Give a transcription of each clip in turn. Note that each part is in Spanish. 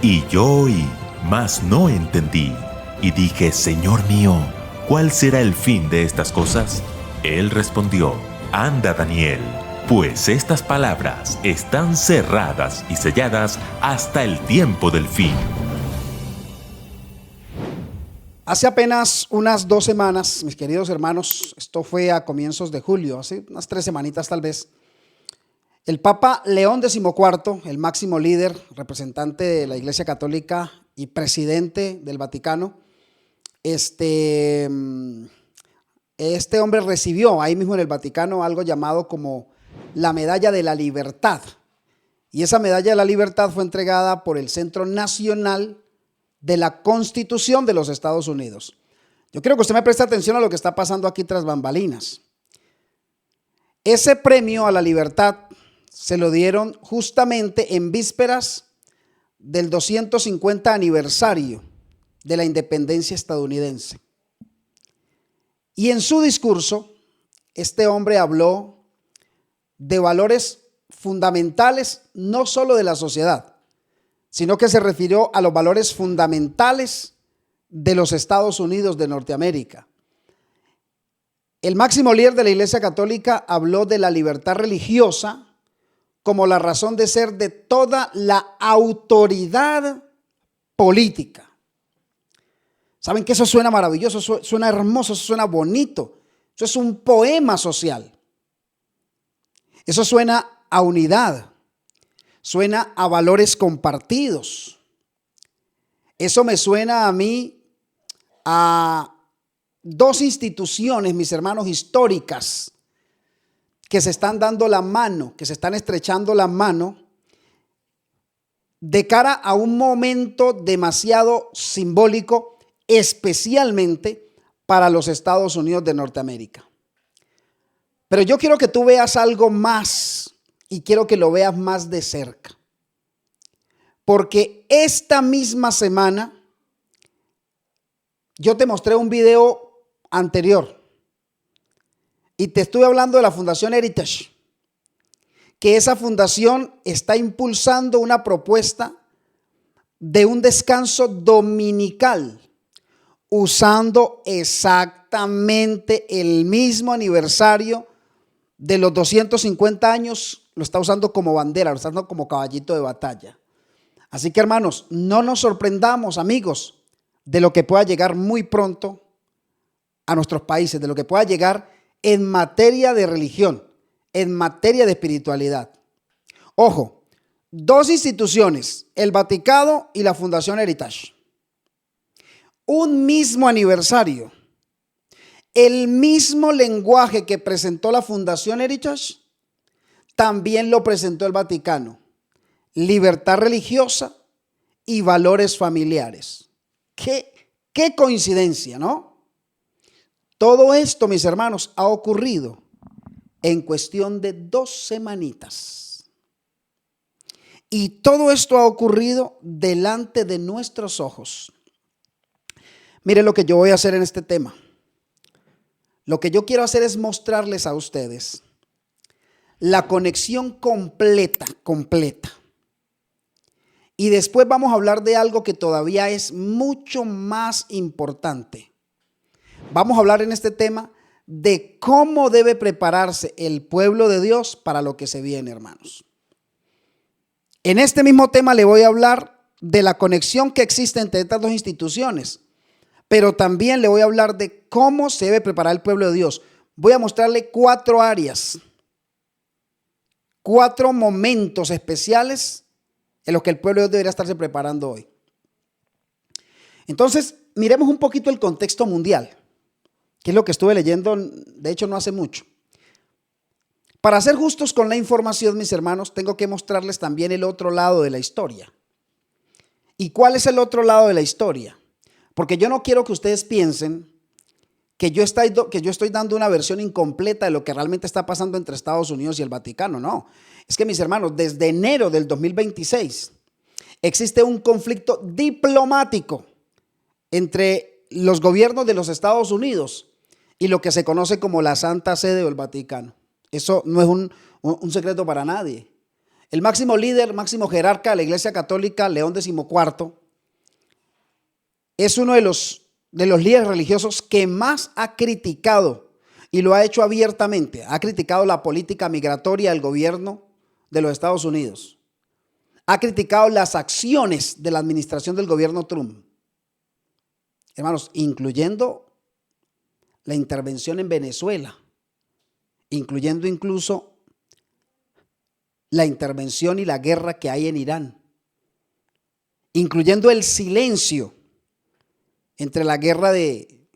Y yo oí, mas no entendí. Y dije, Señor mío, ¿cuál será el fin de estas cosas? Él respondió, anda, Daniel, pues estas palabras están cerradas y selladas hasta el tiempo del fin. Hace apenas unas 2 semanas, mis queridos hermanos, esto fue a comienzos de julio, hace unas 3 semanitas tal vez, el Papa León XIV, el máximo líder, representante de la Iglesia Católica y presidente del Vaticano, este hombre recibió ahí mismo en el Vaticano algo llamado como la Medalla de la Libertad. Y esa Medalla de la Libertad fue entregada por el Centro Nacional de la Constitución de los Estados Unidos. Yo quiero que usted me preste atención a lo que está pasando aquí tras bambalinas. Ese premio a la libertad se lo dieron justamente en vísperas del 250 aniversario de la independencia estadounidense. Y en su discurso, este hombre habló de valores fundamentales, no solo de la sociedad, sino que se refirió a los valores fundamentales de los Estados Unidos de Norteamérica. El máximo líder de la Iglesia Católica habló de la libertad religiosa como la razón de ser de toda la autoridad política. ¿Saben que eso suena maravilloso? Eso suena hermoso, eso suena bonito. Eso es un poema social. Eso suena a unidad. Suena a valores compartidos. Eso me suena a mí a 2 instituciones, mis hermanos, históricas que se están dando la mano, que se están estrechando la mano de cara a un momento demasiado simbólico, especialmente para los Estados Unidos de Norteamérica. Pero yo quiero que tú veas algo más y quiero que lo veas más de cerca. Porque esta misma semana yo te mostré un video anterior y te estuve hablando de la Fundación Heritage, que esa fundación está impulsando una propuesta de un descanso dominical, usando exactamente el mismo aniversario de los 250 años, lo está usando como bandera, lo está usando como caballito de batalla. Así que, hermanos, no nos sorprendamos, amigos, de lo que pueda llegar muy pronto a nuestros países, de lo que pueda llegar en materia de religión, en materia de espiritualidad. Ojo, 2 instituciones, el Vaticano y la Fundación Heritage. Un mismo aniversario, el mismo lenguaje que presentó la Fundación Heritage, también lo presentó el Vaticano. Libertad religiosa y valores familiares. ¿Qué coincidencia, ¿no? Todo esto, mis hermanos, ha ocurrido en cuestión de 2 semanitas. Y todo esto ha ocurrido delante de nuestros ojos. Mire lo que yo voy a hacer en este tema. Lo que yo quiero hacer es mostrarles a ustedes la conexión completa. Y después vamos a hablar de algo que todavía es mucho más importante. Vamos a hablar en este tema de cómo debe prepararse el pueblo de Dios para lo que se viene, hermanos. En este mismo tema le voy a hablar de la conexión que existe entre estas 2 instituciones. Pero también le voy a hablar de cómo se debe preparar el pueblo de Dios. Voy a mostrarle 4 áreas, 4 momentos especiales en los que el pueblo de Dios debería estarse preparando hoy. Entonces, miremos un poquito el contexto mundial, que es lo que estuve leyendo, de hecho, no hace mucho. Para ser justos con la información, mis hermanos, tengo que mostrarles también el otro lado de la historia. ¿Y cuál es el otro lado de la historia? Porque yo no quiero que ustedes piensen que yo estoy dando una versión incompleta de lo que realmente está pasando entre Estados Unidos y el Vaticano. No, es que, mis hermanos, desde enero del 2026 existe un conflicto diplomático entre los gobiernos de los Estados Unidos y lo que se conoce como la Santa Sede o el Vaticano. Eso no es un secreto para nadie. El máximo líder, máximo jerarca de la Iglesia Católica, León XIV, es uno de los líderes religiosos que más ha criticado, y lo ha hecho abiertamente, ha criticado la política migratoria del gobierno de los Estados Unidos. Ha criticado las acciones de la administración del gobierno Trump. Hermanos, incluyendo la intervención en Venezuela, incluyendo incluso la intervención y la guerra que hay en Irán, incluyendo el silencio entre la guerra de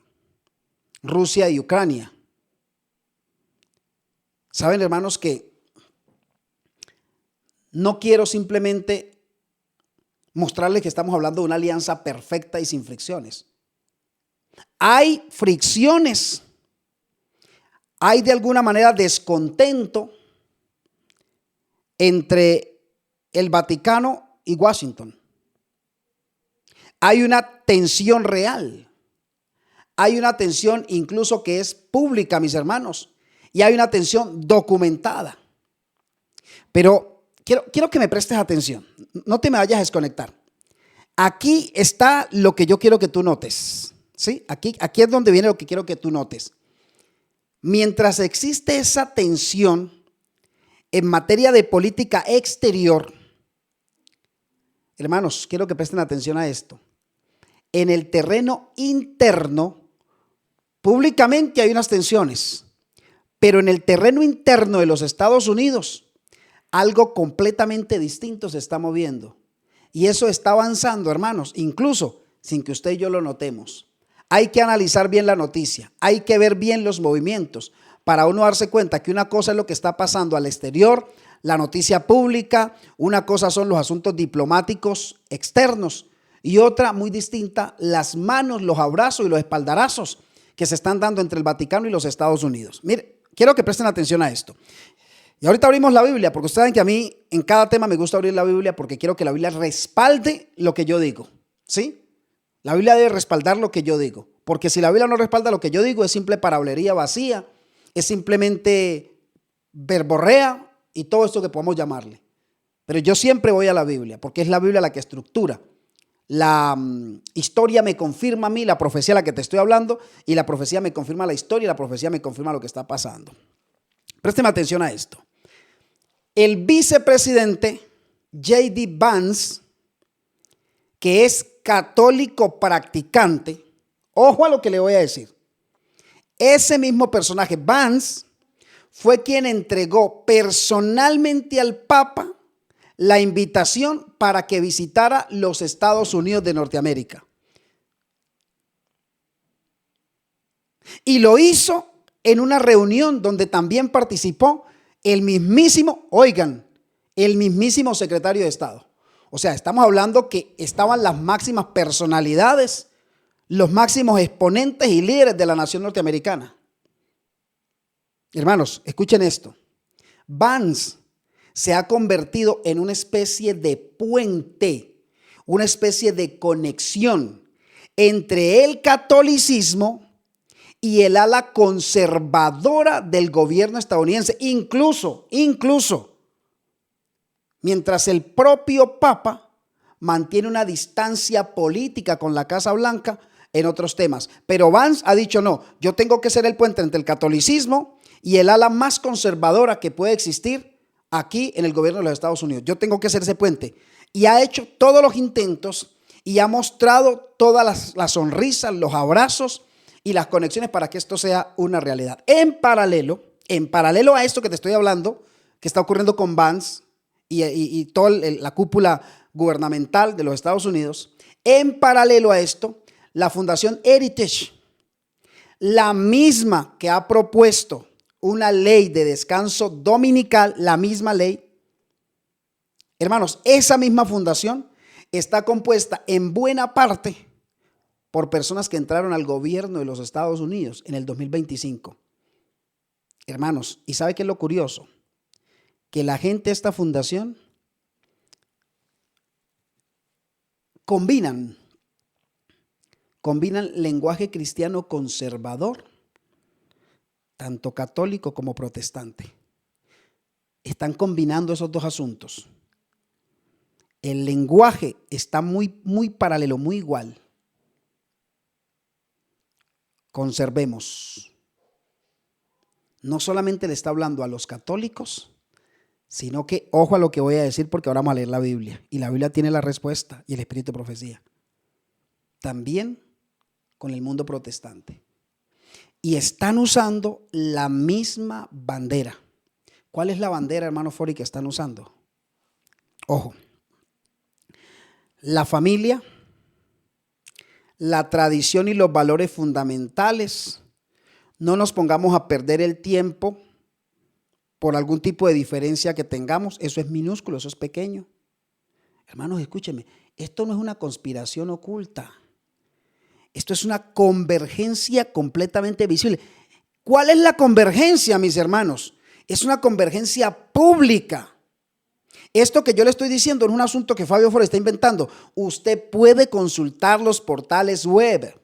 Rusia y Ucrania. Saben, hermanos, que no quiero simplemente mostrarles que estamos hablando de una alianza perfecta y sin fricciones. Hay fricciones, hay de alguna manera descontento entre el Vaticano y Washington. Hay una tensión real, hay una tensión incluso que es pública, mis hermanos, y hay una tensión documentada. Pero quiero que me prestes atención, no te me vayas a desconectar. Aquí está lo que yo quiero que tú notes, ¿sí? Aquí es donde viene lo que quiero que tú notes. Mientras existe esa tensión en materia de política exterior, hermanos, quiero que presten atención a esto. En el terreno interno, públicamente hay unas tensiones, pero en el terreno interno de los Estados Unidos, algo completamente distinto se está moviendo. Y eso está avanzando, hermanos, incluso sin que usted y yo lo notemos. Hay que analizar bien la noticia, hay que ver bien los movimientos para uno darse cuenta que una cosa es lo que está pasando al exterior, la noticia pública, una cosa son los asuntos diplomáticos externos y otra muy distinta, las manos, los abrazos y los espaldarazos que se están dando entre el Vaticano y los Estados Unidos. Mire, quiero que presten atención a esto. Y ahorita abrimos la Biblia, porque ustedes saben que a mí en cada tema me gusta abrir la Biblia porque quiero que la Biblia respalde lo que yo digo, ¿sí? La Biblia debe respaldar lo que yo digo, porque si la Biblia no respalda lo que yo digo es simple palabrería vacía, es simplemente verborrea y todo esto que podamos llamarle. Pero yo siempre voy a la Biblia, porque es la Biblia la que estructura. La historia me confirma a mí la profecía a la que te estoy hablando, y la profecía me confirma la historia, y la profecía me confirma lo que está pasando. Présteme atención a esto. El vicepresidente J.D. Vance, que es católico practicante, ojo a lo que le voy a decir. Ese mismo personaje, Vance, fue quien entregó personalmente al Papa la invitación para que visitara los Estados Unidos de Norteamérica. Y lo hizo en una reunión donde también participó el mismísimo secretario de Estado. O sea, estamos hablando que estaban las máximas personalidades, los máximos exponentes y líderes de la nación norteamericana. Hermanos, escuchen esto. Vance se ha convertido en una especie de puente, una especie de conexión entre el catolicismo y el ala conservadora del gobierno estadounidense, incluso, mientras el propio Papa mantiene una distancia política con la Casa Blanca en otros temas. Pero Vance ha dicho no, yo tengo que ser el puente entre el catolicismo y el ala más conservadora que puede existir aquí en el gobierno de los Estados Unidos. Yo tengo que ser ese puente. Y ha hecho todos los intentos y ha mostrado todas las sonrisas, los abrazos y las conexiones para que esto sea una realidad. En paralelo a esto que te estoy hablando, que está ocurriendo con Vance y toda la cúpula gubernamental de los Estados Unidos, en paralelo a esto, la Fundación Heritage, la misma que ha propuesto una ley de descanso dominical, la misma ley, hermanos, esa misma fundación está compuesta en buena parte por personas que entraron al gobierno de los Estados Unidos en el 2025. Hermanos, ¿y sabe qué es lo curioso? Que la gente de esta fundación combinan lenguaje cristiano conservador, tanto católico como protestante. están combinando esos dos asuntos. El lenguaje está muy, muy paralelo, muy igual. Conservemos. No solamente le está hablando a los católicos, sino que, ojo a lo que voy a decir, porque ahora vamos a leer la Biblia. Y la Biblia tiene la respuesta y el espíritu de profecía. También con el mundo protestante. Y están usando la misma bandera. ¿Cuál es la bandera, hermano Fori, que están usando? Ojo. La familia, la tradición y los valores fundamentales. No nos pongamos a perder el tiempo por algún tipo de diferencia que tengamos. Eso es minúsculo, eso es pequeño. Hermanos, escúchenme, esto no es una conspiración oculta. Esto es una convergencia completamente visible. ¿Cuál es la convergencia, mis hermanos? Es una convergencia pública. Esto que yo le estoy diciendo no es un asunto que Fabio Foro está inventando. Usted puede consultar los portales web.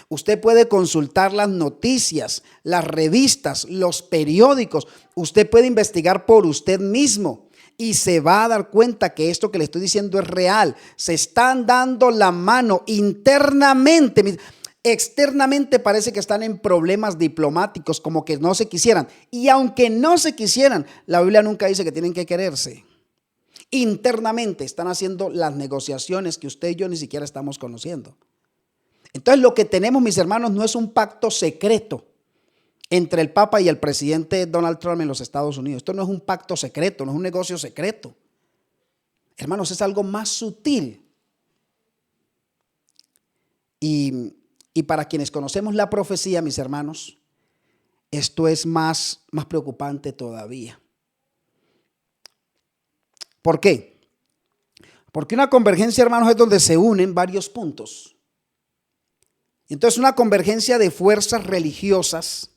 Usted puede consultar las noticias, las revistas, los periódicos. Usted puede investigar por usted mismo y se va a dar cuenta que esto que le estoy diciendo es real. Se están dando la mano internamente. Externamente parece que están en problemas diplomáticos, como que no se quisieran. Y aunque no se quisieran, la Biblia nunca dice que tienen que quererse. Internamente están haciendo las negociaciones que usted y yo ni siquiera estamos conociendo. Entonces lo que tenemos, mis hermanos, no es un pacto secreto entre el Papa y el presidente Donald Trump en los Estados Unidos. Esto no es un pacto secreto, no es un negocio secreto. Hermanos, es algo más sutil. Y para quienes conocemos la profecía, mis hermanos, esto es más preocupante todavía. ¿Por qué? Porque una convergencia, hermanos, es donde se unen varios puntos. Entonces, una convergencia de fuerzas religiosas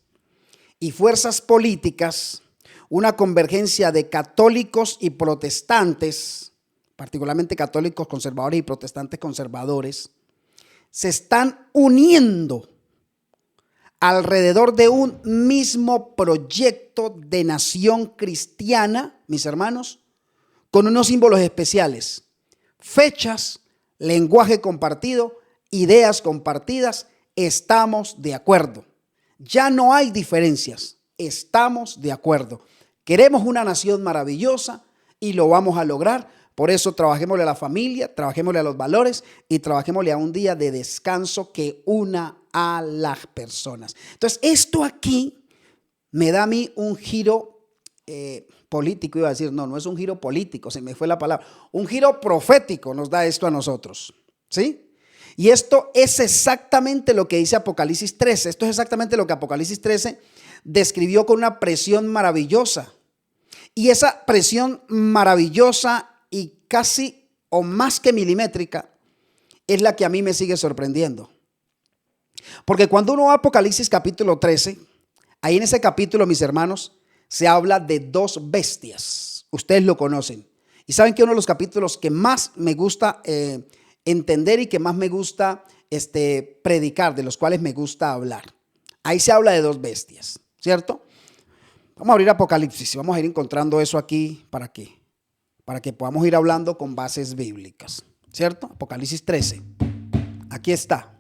y fuerzas políticas, una convergencia de católicos y protestantes, particularmente católicos conservadores y protestantes conservadores, se están uniendo alrededor de un mismo proyecto de nación cristiana, mis hermanos, con unos símbolos especiales, fechas, lenguaje compartido, ideas compartidas. Estamos de acuerdo. Ya no hay diferencias. Estamos de acuerdo. Queremos una nación maravillosa y lo vamos a lograr. Por eso trabajémosle a la familia, trabajémosle a los valores y trabajémosle a un día de descanso que una a las personas. Entonces, esto aquí me da a mí un giro político, iba a decir, no es un giro político, se me fue la palabra, un giro profético nos da esto a nosotros, ¿sí? Y esto es exactamente lo que dice Apocalipsis 13, esto es exactamente lo que Apocalipsis 13 describió con una presión maravillosa, y esa presión maravillosa y casi o más que milimétrica es la que a mí me sigue sorprendiendo, porque cuando uno va a Apocalipsis capítulo 13, ahí en ese capítulo, mis hermanos, se habla de dos bestias. Ustedes lo conocen. Y saben que uno de los capítulos que más me gusta entender y que más me gusta predicar, de los cuales me gusta hablar. Ahí se habla de dos bestias, ¿cierto? Vamos a abrir Apocalipsis y vamos a ir encontrando eso aquí. ¿Para qué? Para que podamos ir hablando con bases bíblicas, ¿cierto? Apocalipsis 13. Aquí está.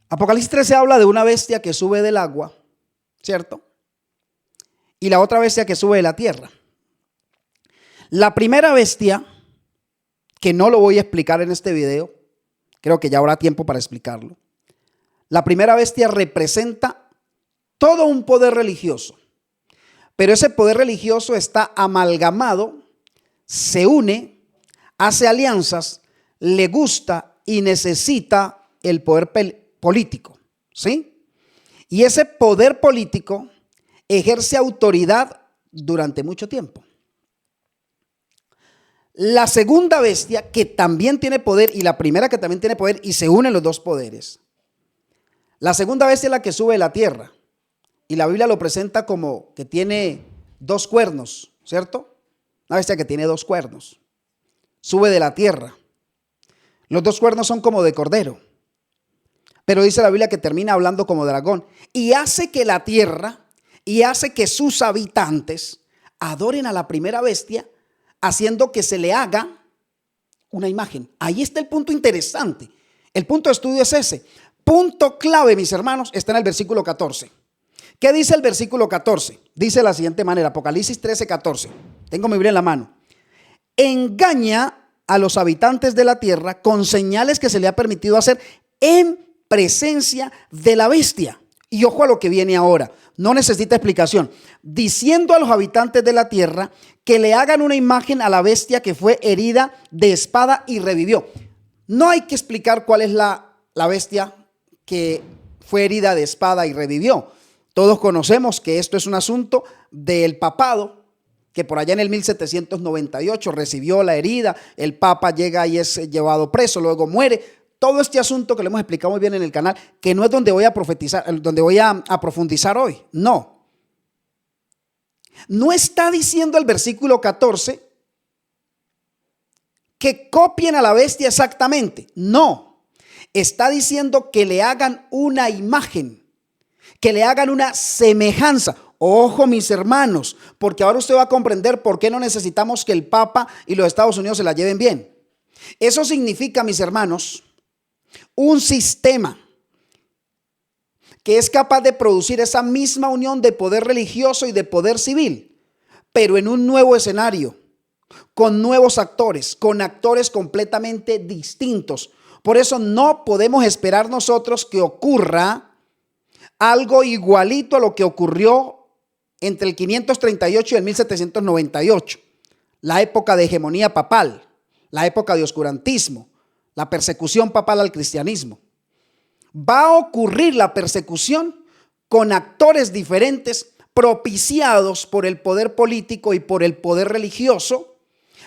Apocalipsis 13 habla de una bestia que sube del agua, ¿cierto? Y la otra bestia que sube de la tierra. La primera bestia, que no lo voy a explicar en este video, creo que ya habrá tiempo para explicarlo. La primera bestia representa todo un poder religioso, pero ese poder religioso está amalgamado, se une, hace alianzas, le gusta y necesita el poder político, ¿sí? Y ese poder político ejerce autoridad durante mucho tiempo. La segunda bestia, que también tiene poder, y la primera que también tiene poder, y se unen los dos poderes. La segunda bestia es la que sube de la tierra, y la Biblia lo presenta como que tiene dos cuernos, ¿cierto? Una bestia que tiene dos cuernos, sube de la tierra. Los dos cuernos son como de cordero, pero dice la Biblia que termina hablando como dragón, y hace que la tierra y hace que sus habitantes adoren a la primera bestia, haciendo que se le haga una imagen. Ahí está el punto interesante. El punto de estudio es ese. Punto clave, mis hermanos, está en el versículo 14. ¿Qué dice el versículo 14? Dice de la siguiente manera, Apocalipsis 13:14. Tengo mi Biblia en la mano. Engaña a los habitantes de la tierra con señales que se le ha permitido hacer en presencia de la bestia. Y ojo a lo que viene ahora, no necesita explicación. Diciendo a los habitantes de la tierra que le hagan una imagen a la bestia que fue herida de espada y revivió. No hay que explicar cuál es la bestia que fue herida de espada y revivió. Todos conocemos que esto es un asunto del papado, que por allá en el 1798 recibió la herida, el papa llega y es llevado preso, luego muere. Todo este asunto que le hemos explicado muy bien en el canal, que no es donde voy a profetizar, donde voy a profundizar hoy. No. No está diciendo el versículo 14 que copien a la bestia exactamente. No. Está diciendo que le hagan una imagen, que le hagan una semejanza. Ojo, mis hermanos, porque ahora usted va a comprender por qué no necesitamos que el Papa y los Estados Unidos se la lleven bien. Eso significa, mis hermanos, un sistema que es capaz de producir esa misma unión de poder religioso y de poder civil, pero en un nuevo escenario, con nuevos actores, con actores completamente distintos. Por eso no podemos esperar nosotros que ocurra algo igualito a lo que ocurrió entre el 538 y el 1798, la época de hegemonía papal, la época de oscurantismo, la persecución papal al cristianismo. Va a ocurrir la persecución con actores diferentes, propiciados por el poder político y por el poder religioso,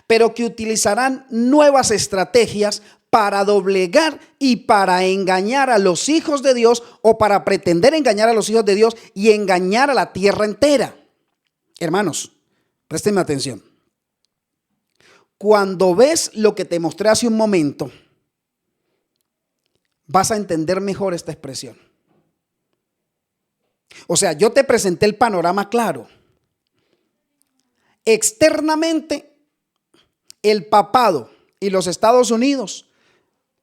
pero que utilizarán nuevas estrategias para doblegar y para engañar a los hijos de Dios, o para pretender engañar a los hijos de Dios y engañar a la tierra entera. Hermanos, préstenme atención. Cuando ves lo que te mostré hace un momento, vas a entender mejor esta expresión. O sea, yo te presenté el panorama claro. Externamente, el papado y los Estados Unidos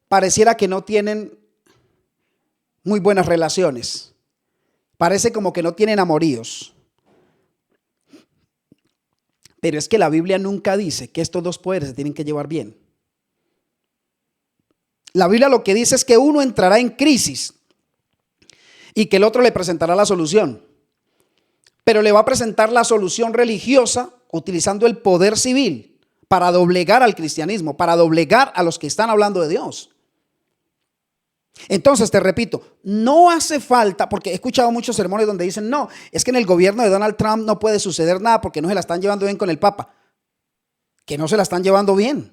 pareciera que no tienen muy buenas relaciones. Parece como que no tienen amoríos. Pero es que la Biblia nunca dice que estos dos poderes se tienen que llevar bien. La Biblia lo que dice es que uno entrará en crisis y que el otro le presentará la solución. Pero le va a presentar la solución religiosa utilizando el poder civil para doblegar al cristianismo, para doblegar a los que están hablando de Dios. Entonces, te repito, no hace falta, porque he escuchado muchos sermones donde dicen, no, es que en el gobierno de Donald Trump no puede suceder nada porque no se la están llevando bien con el Papa. Que no se la están llevando bien.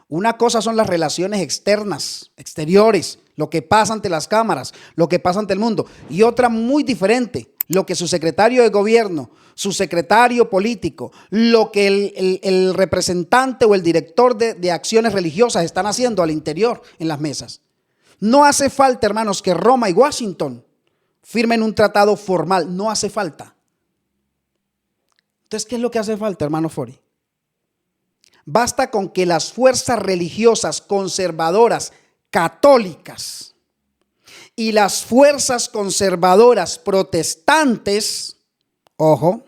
Una cosa son las relaciones externas, exteriores, lo que pasa ante las cámaras, lo que pasa ante el mundo. Y otra muy diferente, lo que su secretario de gobierno, su secretario político, lo que el representante o el director de acciones religiosas están haciendo al interior en las mesas. No hace falta, hermanos, que Roma y Washington firmen un tratado formal. No hace falta. Entonces, ¿qué es lo que hace falta, hermano Fori? Basta con que las fuerzas religiosas conservadoras católicas y las fuerzas conservadoras protestantes, ojo,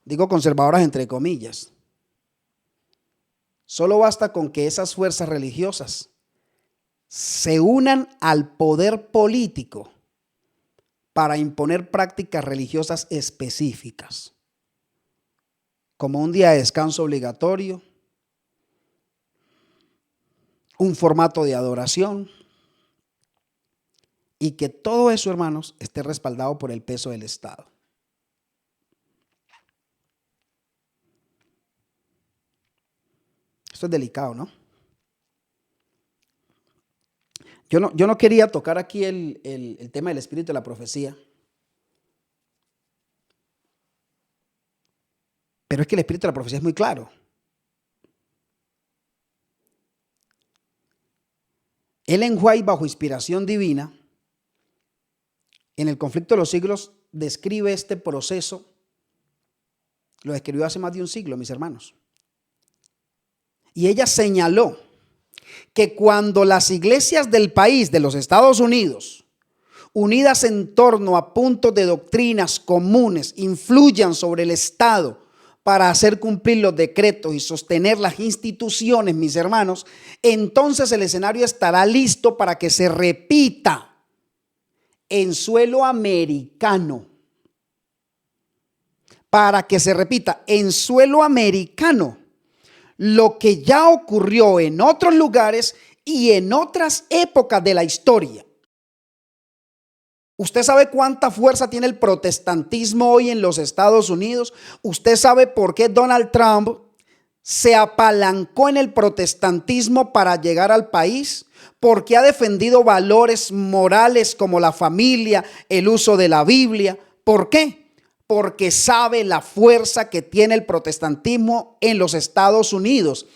digo conservadoras entre comillas, solo basta con que esas fuerzas religiosas se unan al poder político para imponer prácticas religiosas específicas, como un día de descanso obligatorio, un formato de adoración, y que todo eso, hermanos, esté respaldado por el peso del Estado. Esto es delicado, ¿no? Yo no quería tocar aquí el tema del espíritu de la profecía, pero es que el espíritu de la profecía es muy claro. Ellen White, bajo inspiración divina, en el conflicto de los siglos, describe este proceso, lo describió hace más de un siglo, mis hermanos. Y ella señaló que cuando las iglesias del país, de los Estados Unidos, unidas en torno a puntos de doctrinas comunes, influyan sobre el Estado para hacer cumplir los decretos y sostener las instituciones, mis hermanos, entonces el escenario estará listo para que se repita en suelo americano. Para que se repita en suelo americano lo que ya ocurrió en otros lugares y en otras épocas de la historia. ¿Usted sabe cuánta fuerza tiene el protestantismo hoy en los Estados Unidos? ¿Usted sabe por qué Donald Trump se apalancó en el protestantismo para llegar al país? Porque ha defendido valores morales como la familia, el uso de la Biblia. ¿Por qué? Porque sabe la fuerza que tiene el protestantismo en los Estados Unidos,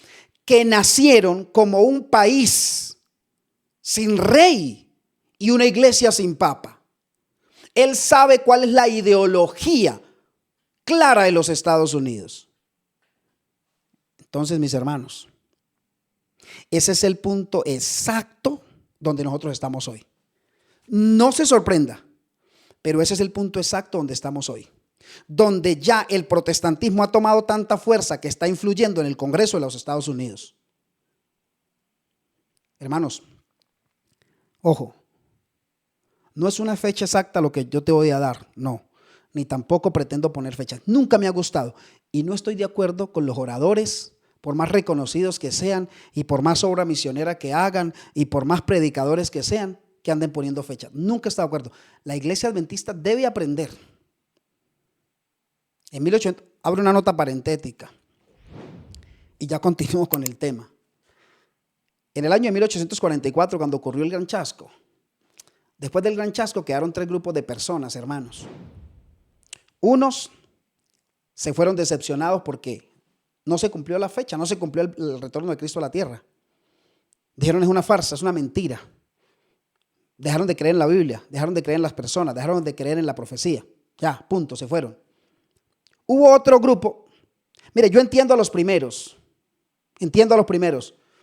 que nacieron como un país sin rey y una iglesia sin papa. Él sabe cuál es la ideología clara de los Estados Unidos. Entonces, mis hermanos, ese es el punto exacto donde nosotros estamos hoy. No se sorprenda, pero ese es el punto exacto donde estamos hoy. Donde ya el protestantismo ha tomado tanta fuerza que está influyendo en el Congreso de los Estados Unidos. Hermanos, ojo, no es una fecha exacta lo que yo te voy a dar, no, ni tampoco pretendo poner fecha. Nunca me ha gustado y no estoy de acuerdo con los oradores, por más reconocidos que sean y por más obra misionera que hagan y por más predicadores que sean, que anden poniendo fecha. Nunca he estado de acuerdo. La iglesia adventista debe aprender. En 1800, abro una nota parentética y ya continúo con el tema. En el año de 1844, cuando ocurrió el Gran Chasco, después del Gran Chasco quedaron 3 grupos de personas, hermanos. Unos se fueron decepcionados porque no se cumplió la fecha, no se cumplió el retorno de Cristo a la tierra. Dijeron es una farsa, es una mentira. Dejaron de creer en la Biblia, dejaron de creer en las personas, dejaron de creer en la profecía. Ya, punto, se fueron. Hubo otro grupo, mire, yo entiendo a los primeros,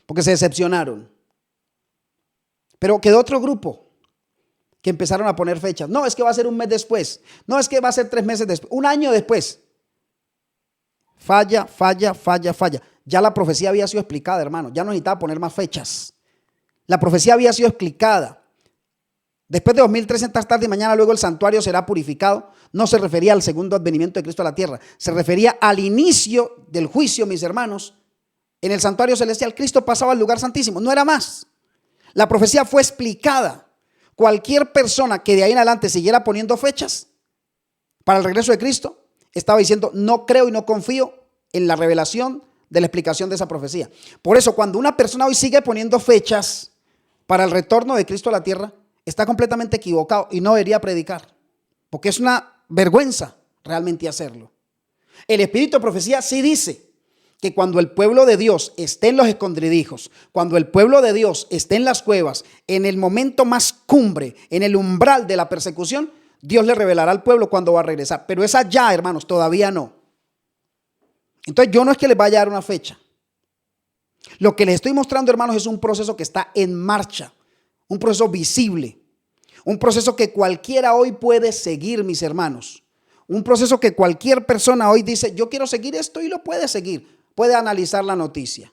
porque se decepcionaron. Pero quedó otro grupo que empezaron a poner fechas. No, es que va a ser un mes después. No, es que va a ser 3 meses después, un año después. Falla. Ya la profecía había sido explicada, hermano. Ya no necesitaba poner más fechas. La profecía había sido explicada. Después de 2300 tarde y mañana, luego el santuario será purificado. No se refería al segundo advenimiento de Cristo a la tierra. Se refería al inicio del juicio, mis hermanos. En el santuario celestial, Cristo pasaba al lugar santísimo. No era más. La profecía fue explicada. Cualquier persona que de ahí en adelante siguiera poniendo fechas para el regreso de Cristo, estaba diciendo, no creo y no confío en la revelación de la explicación de esa profecía. Por eso, cuando una persona hoy sigue poniendo fechas para el retorno de Cristo a la tierra, está completamente equivocado y no debería predicar, porque es una vergüenza realmente hacerlo. El espíritu de profecía sí dice que cuando el pueblo de Dios esté en los escondrijos, cuando el pueblo de Dios esté en las cuevas, en el momento más cumbre, en el umbral de la persecución, Dios le revelará al pueblo cuando va a regresar. Pero es allá, hermanos, todavía no. Entonces yo no es que les vaya a dar una fecha. Lo que les estoy mostrando, hermanos, es un proceso que está en marcha. Un proceso visible, un proceso que cualquiera hoy puede seguir, mis hermanos. Un proceso que cualquier persona hoy dice, yo quiero seguir esto y lo puede seguir. Puede analizar la noticia.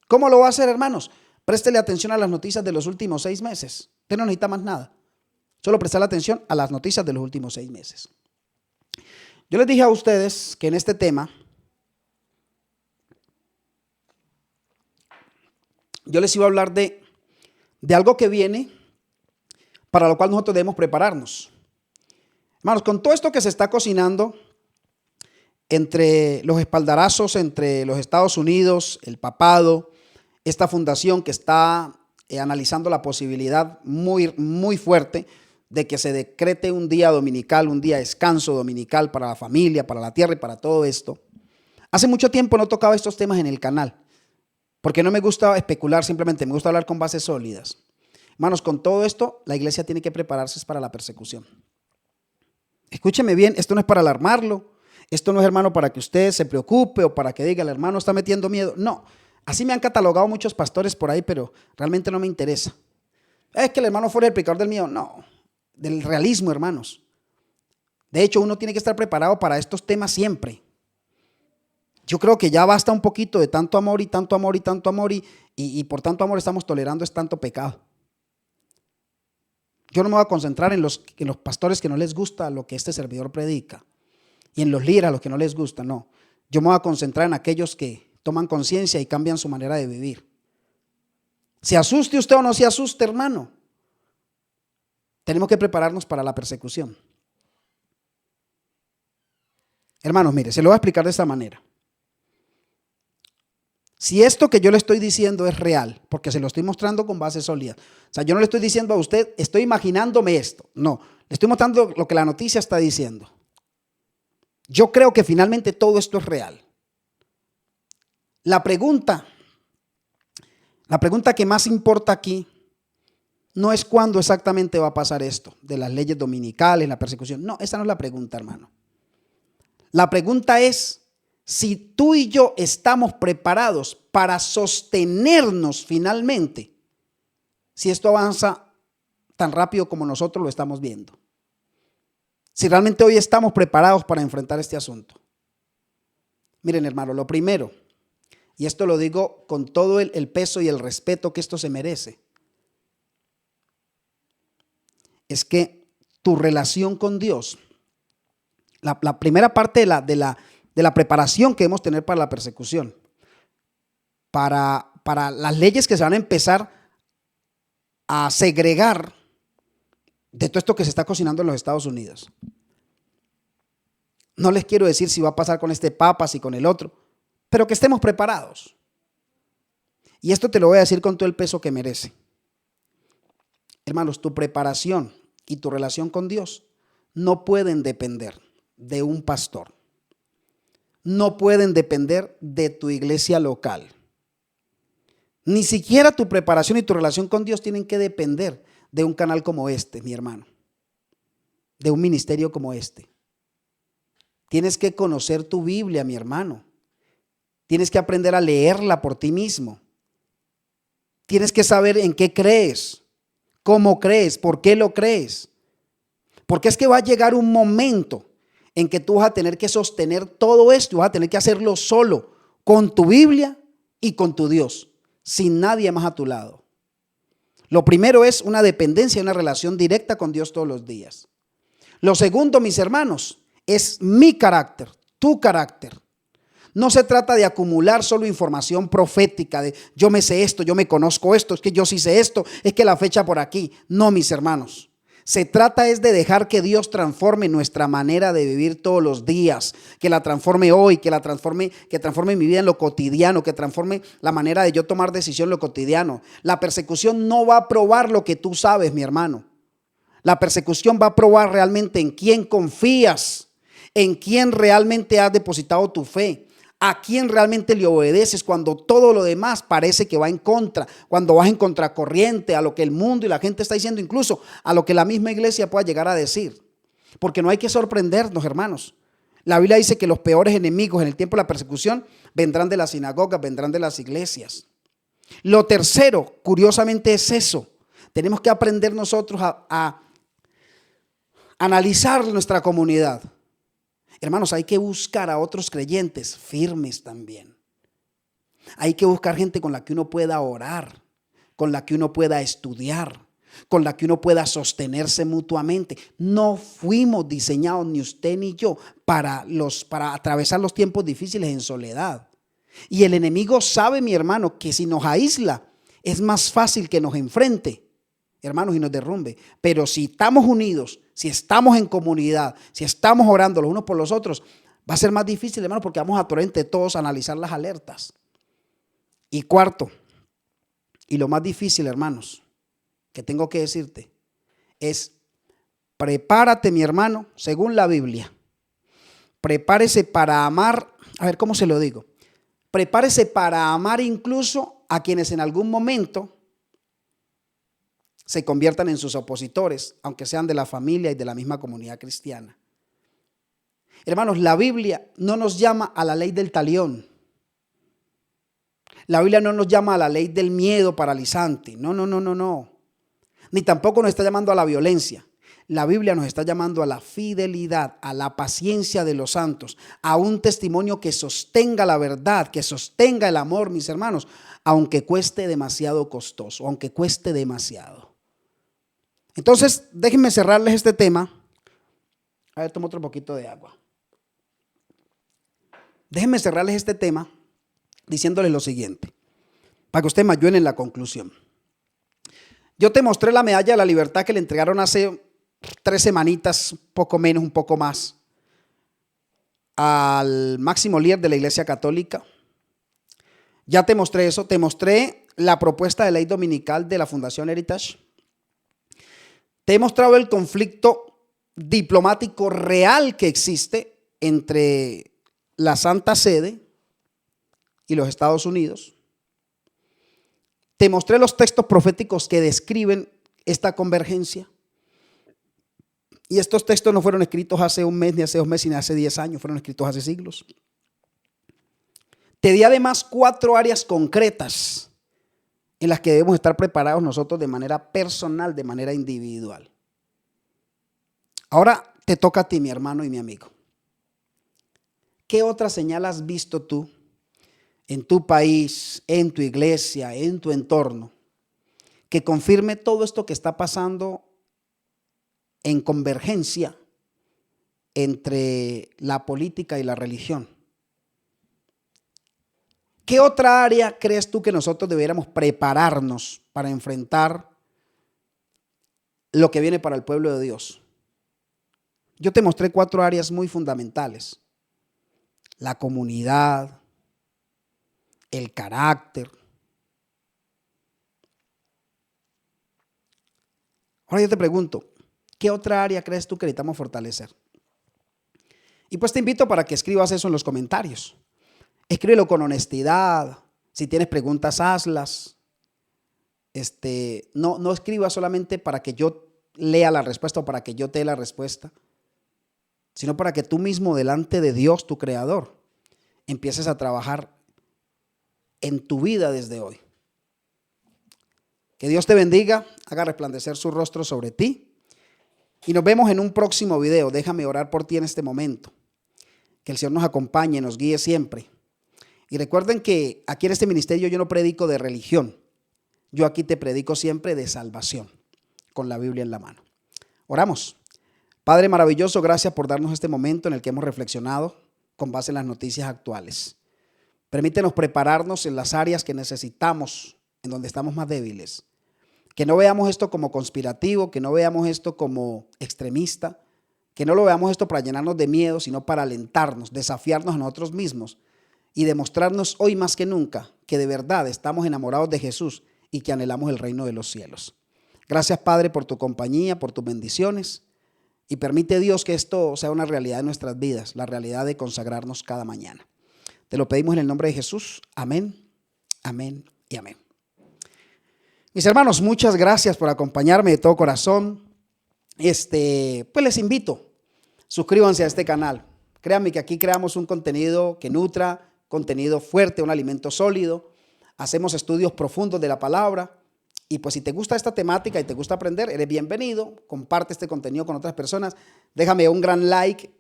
¿Cómo lo va a hacer, hermanos? Préstele atención a las noticias de los últimos 6 meses. Usted no necesita más nada. Solo prestarle atención a las noticias de los últimos 6 meses. Yo les dije a ustedes que en este tema yo les iba a hablar de algo que viene, para lo cual nosotros debemos prepararnos. Hermanos, con todo esto que se está cocinando entre los espaldarazos entre los Estados Unidos, el papado, esta fundación que está analizando la posibilidad muy fuerte de que se decrete un día dominical, un día de descanso dominical para la familia, para la tierra y para todo esto. Hace mucho tiempo no tocaba estos temas en el canal, porque no me gusta especular, simplemente me gusta hablar con bases sólidas. Hermanos, con todo esto, la iglesia tiene que prepararse para la persecución. Escúcheme bien, esto no es para alarmarlo. Esto no es, hermano, para que usted se preocupe o para que diga, el hermano está metiendo miedo. No, así me han catalogado muchos pastores por ahí, pero realmente no me interesa. Es que el hermano fuera el predicador del miedo. No, del realismo, hermanos. De hecho, uno tiene que estar preparado para estos temas siempre. Yo creo que ya basta un poquito de tanto amor y tanto amor y tanto amor y por tanto amor estamos tolerando es tanto pecado. Yo no me voy a concentrar en los pastores que no les gusta lo que este servidor predica y en los líderes a los que no les gusta, no. Yo me voy a concentrar en aquellos que toman conciencia y cambian su manera de vivir. Se asuste usted o no se asuste, hermano. Tenemos que prepararnos para la persecución. Hermanos, mire, se lo voy a explicar de esta manera. Si esto que yo le estoy diciendo es real, porque se lo estoy mostrando con bases sólidas. O sea, yo no le estoy diciendo a usted, estoy imaginándome esto. No, le estoy mostrando lo que la noticia está diciendo. Yo creo que finalmente todo esto es real. La pregunta que más importa aquí no es cuándo exactamente va a pasar esto, de las leyes dominicales, la persecución. No, esa no es la pregunta, hermano. La pregunta es si tú y yo estamos preparados para sostenernos finalmente, si esto avanza tan rápido como nosotros lo estamos viendo. Si realmente hoy estamos preparados para enfrentar este asunto. Miren, hermano, lo primero, y esto lo digo con todo el peso y el respeto que esto se merece, es que tu relación con Dios, la primera parte de la preparación que debemos tener para la persecución, para las leyes que se van a empezar a segregar de todo esto que se está cocinando en los Estados Unidos. No les quiero decir si va a pasar con este papa, si con el otro, pero que estemos preparados. Y esto te lo voy a decir con todo el peso que merece. Hermanos, tu preparación y tu relación con Dios no pueden depender de un pastor. No pueden depender de tu iglesia local. Ni siquiera tu preparación y tu relación con Dios tienen que depender de un canal como este, mi hermano, de un ministerio como este. Tienes que conocer tu Biblia, mi hermano. Tienes que aprender a leerla por ti mismo. Tienes que saber en qué crees, cómo crees, por qué lo crees. Porque es que va a llegar un momento en que tú vas a tener que sostener todo esto y vas a tener que hacerlo solo, con tu Biblia y con tu Dios, sin nadie más a tu lado. Lo primero es una dependencia, una relación directa con Dios todos los días. Lo segundo, mis hermanos, es mi carácter, tu carácter. No se trata de acumular solo información profética de yo me sé esto, yo me conozco esto, es que yo sí sé esto, es que la fecha por aquí. No, mis hermanos. Se trata es de dejar que Dios transforme nuestra manera de vivir todos los días, que la transforme hoy, que transforme mi vida en lo cotidiano, que transforme la manera de yo tomar decisión en lo cotidiano. La persecución no va a probar lo que tú sabes, mi hermano. La persecución va a probar realmente en quién confías, en quién realmente has depositado tu fe, a quién realmente le obedeces cuando todo lo demás parece que va en contra, cuando vas en contracorriente a lo que el mundo y la gente está diciendo, incluso a lo que la misma iglesia pueda llegar a decir. Porque no hay que sorprendernos, hermanos. La Biblia dice que los peores enemigos en el tiempo de la persecución vendrán de las sinagogas, vendrán de las iglesias. Lo tercero, curiosamente, es eso. Tenemos que aprender nosotros a analizar nuestra comunidad. Hermanos, hay que buscar a otros creyentes firmes también. Hay que buscar gente con la que uno pueda orar, con la que uno pueda estudiar, con la que uno pueda sostenerse mutuamente. No fuimos diseñados, ni usted ni yo, para atravesar los tiempos difíciles en soledad. Y el enemigo sabe, mi hermano, que si nos aísla, es más fácil que nos enfrente, hermanos, y nos derrumbe. Pero si estamos unidos, si estamos en comunidad, si estamos orando los unos por los otros, va a ser más difícil, hermano, porque vamos a entre todos a analizar las alertas. Y cuarto, y lo más difícil, hermanos, que tengo que decirte, es prepárate, mi hermano, según la Biblia. Prepárese para amar, a ver cómo se lo digo. Prepárese para amar incluso a quienes en algún momento se conviertan en sus opositores, aunque sean de la familia y de la misma comunidad cristiana. Hermanos, la Biblia no nos llama a la ley del talión. La Biblia no nos llama a la ley del miedo paralizante. No. Ni tampoco nos está llamando a la violencia. La Biblia nos está llamando a la fidelidad, a la paciencia de los santos, a un testimonio que sostenga la verdad, que sostenga el amor, mis hermanos, aunque cueste demasiado costoso, aunque cueste demasiado. Entonces, déjenme cerrarles este tema. A ver, tomo otro poquito de agua. Déjenme cerrarles este tema diciéndoles lo siguiente, para que ustedes me ayuden en la conclusión. Yo te mostré la medalla de la libertad que le entregaron hace 3 semanitas, poco menos, un poco más, al máximo líder de la Iglesia Católica. Ya te mostré eso, te mostré la propuesta de ley dominical de la Fundación Heritage. Te he mostrado el conflicto diplomático real que existe entre la Santa Sede y los Estados Unidos. Te mostré los textos proféticos que describen esta convergencia. Y estos textos no fueron escritos hace un mes, ni hace 2 meses, ni hace 10 años, fueron escritos hace siglos. Te di además 4 áreas concretas en las que debemos estar preparados nosotros de manera personal, de manera individual. Ahora te toca a ti, mi hermano y mi amigo. ¿Qué otra señal has visto tú en tu país, en tu iglesia, en tu entorno, que confirme todo esto que está pasando en convergencia entre la política y la religión? ¿Qué otra área crees tú que nosotros debiéramos prepararnos para enfrentar lo que viene para el pueblo de Dios? Yo te mostré 4 áreas muy fundamentales: la comunidad, el carácter. Ahora yo te pregunto, ¿qué otra área crees tú que necesitamos fortalecer? Y pues te invito para que escribas eso en los comentarios. Escríbelo con honestidad. Si tienes preguntas, hazlas. No escribas solamente para que yo lea la respuesta o para que yo te dé la respuesta, sino para que tú mismo delante de Dios, tu creador, empieces a trabajar en tu vida desde hoy. Que Dios te bendiga, haga resplandecer su rostro sobre ti y nos vemos en un próximo video. Déjame orar por ti en este momento. Que el Señor nos acompañe, nos guíe siempre. Y recuerden que aquí en este ministerio yo no predico de religión. Yo aquí te predico siempre de salvación, con la Biblia en la mano. Oramos. Padre maravilloso, gracias por darnos este momento en el que hemos reflexionado con base en las noticias actuales. Permítenos prepararnos en las áreas que necesitamos, en donde estamos más débiles. Que no veamos esto como conspirativo, que no veamos esto como extremista, que no lo veamos esto para llenarnos de miedo, sino para alentarnos, desafiarnos a nosotros mismos y demostrarnos hoy más que nunca que de verdad estamos enamorados de Jesús y que anhelamos el reino de los cielos. Gracias, Padre, por tu compañía, por tus bendiciones, y permite, Dios, que esto sea una realidad en nuestras vidas, la realidad de consagrarnos cada mañana. Te lo pedimos en el nombre de Jesús. Amén, amén y amén. Mis hermanos, muchas gracias por acompañarme de todo corazón. Pues les invito, suscríbanse a este canal. Créanme que aquí creamos un contenido que nutra, contenido fuerte, un alimento sólido. Hacemos estudios profundos de la palabra. Y pues si te gusta esta temática y te gusta aprender, eres bienvenido. Comparte este contenido con otras personas. Déjame un gran like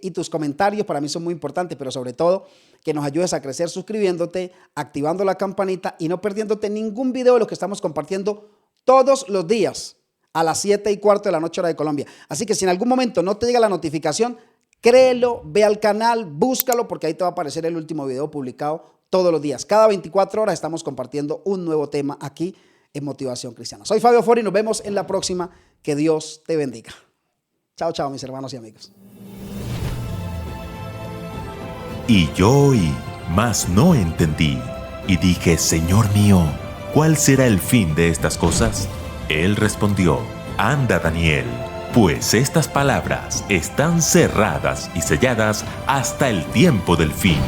y tus comentarios para mí son muy importantes, pero sobre todo que nos ayudes a crecer suscribiéndote, activando la campanita y no perdiéndote ningún video de los que estamos compartiendo todos los días a las 7:15 de la noche hora de Colombia. Así que si en algún momento no te llega la notificación, créelo, ve al canal, búscalo, porque ahí te va a aparecer el último video publicado todos los días. Cada 24 horas estamos compartiendo un nuevo tema aquí en Motivación Cristiana. Soy Fabio Fori y nos vemos en la próxima. Que Dios te bendiga. Chao, chao, mis hermanos y amigos. Y yo oí, mas no entendí, y dije, Señor mío, ¿cuál será el fin de estas cosas? Él respondió, anda, Daniel, pues estas palabras están cerradas y selladas hasta el tiempo del fin.